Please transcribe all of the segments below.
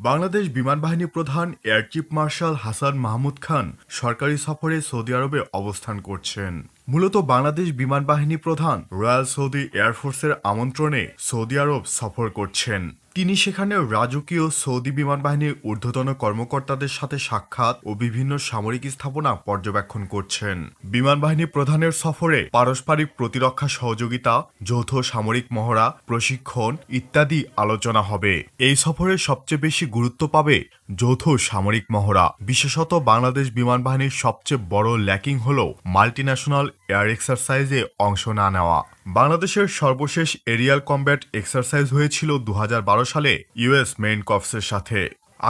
বাংলাদেশ বিমান বাহিনী প্রধান air chief marshal Hasan Mahmud Khan সরকারি সফরে সৌদি আরবে অবস্থান করছেন। মূলত বাংলাদেশ বিমান বাহিনী প্রধান রয়্যাল সৌদি এয়ারফোর্সের আমন্ত্রণে সৌদি আরব সফর করছেন। তিনি সেখানে রাজকীয় সৌদি বিমান বাহিনীর ঊর্ধ্বতন কর্মকর্তাদের সাথে সাক্ষাৎ ও বিভিন্ন সামরিক স্থাপনা পর্যবেক্ষণ করছেন। বিমান বাহিনী প্রধানের সফরে পারস্পরিক প্রতিরক্ষা সহযোগিতা, যৌথ সামরিক মহড়া, প্রশিক্ষণ ইত্যাদি আলোচনা হবে। এই সফরে সবচেয়ে বেশি গুরুত্ব পাবে যৌথ সামরিক মহড়া। বিশেষত বাংলাদেশ বিমান বাহিনীর সবচেয়ে বড় ল্যাকিং হল মাল্টিন্যাশনাল এয়ার এক্সারসাইজে অংশ না নেওয়া। বাংলাদেশের সর্বশেষ এরিয়াল কমব্যাট এক্সারসাইজ হয়েছিল 2012 সালে ইউএস মেইন কর্পসের সাথে।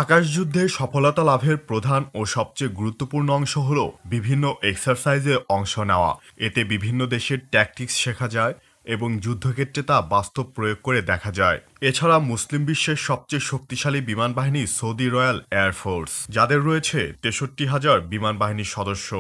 আকাশযুদ্ধে সফলতা লাভের প্রধান ও সবচেয়ে গুরুত্বপূর্ণ অংশ হল বিভিন্ন এক্সারসাইজে অংশ নেওয়া। এতে বিভিন্ন দেশের ট্যাকটিক্স শেখা যায় এবং যুদ্ধক্ষেত্রে তা বাস্তব প্রয়োগ করে দেখা যায়। এছাড়া মুসলিম বিশ্বের সবচেয়ে শক্তিশালী বিমান বাহিনী সৌদি রয়্যাল এয়ারফোর্স, যাদের রয়েছে 63,000 বিমান বাহিনীর সদস্য,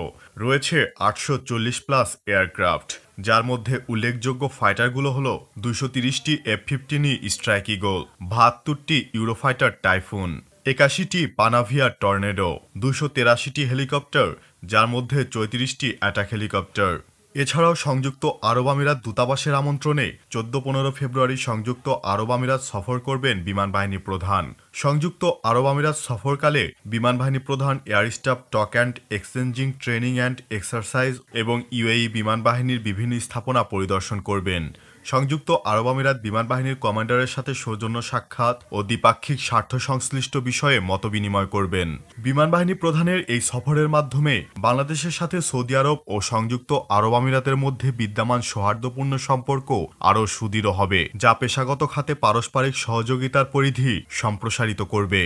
রয়েছে 840+ এয়ারক্রাফট, যার মধ্যে উল্লেখযোগ্য ফাইটারগুলো হল 230টি F-15 স্ট্রাইক ইগল, 72টি ইউরোফাইটার টাইফুন, 81টি পানাভিয়া টর্নেডো, 283টি হেলিকপ্টার, যার মধ্যে 34টি অ্যাটাক হেলিকপ্টার। এছাড়াও সংযুক্ত আরব আমিরাত দূতাবাসের আমন্ত্রণে 14-15 ফেব্রুয়ারি সংযুক্ত আরব আমিরাত সফর করবেন বিমান বাহিনী প্রধান। সংযুক্ত আরব আমিরাত সফরকালে বিমান বাহিনী প্রধান air staff talk and exchanging training and exercise এবং ইউএই বিমান বাহিনীর বিভিন্ন স্থাপনা পরিদর্শন করবেন। সংযুক্ত আরব আমিরাত বিমান বাহিনীর কমান্ডারের সাথে সৌজন্য সাক্ষাৎ ও দ্বিপাক্ষিক স্বার্থ সংশ্লিষ্ট বিষয়ে মতবিনিময় করবেন। বিমান বাহিনী প্রধানের এই সফরের মাধ্যমে বাংলাদেশের সাথে সৌদি আরব ও সংযুক্ত আরব আমিরাতের মধ্যে বিদ্যমান সৌহার্দ্যপূর্ণ সম্পর্ক আরও সুদৃঢ় হবে, যা পেশাগত খাতে পারস্পরিক সহযোগিতার পরিধি সম্প্রসারিত করবে।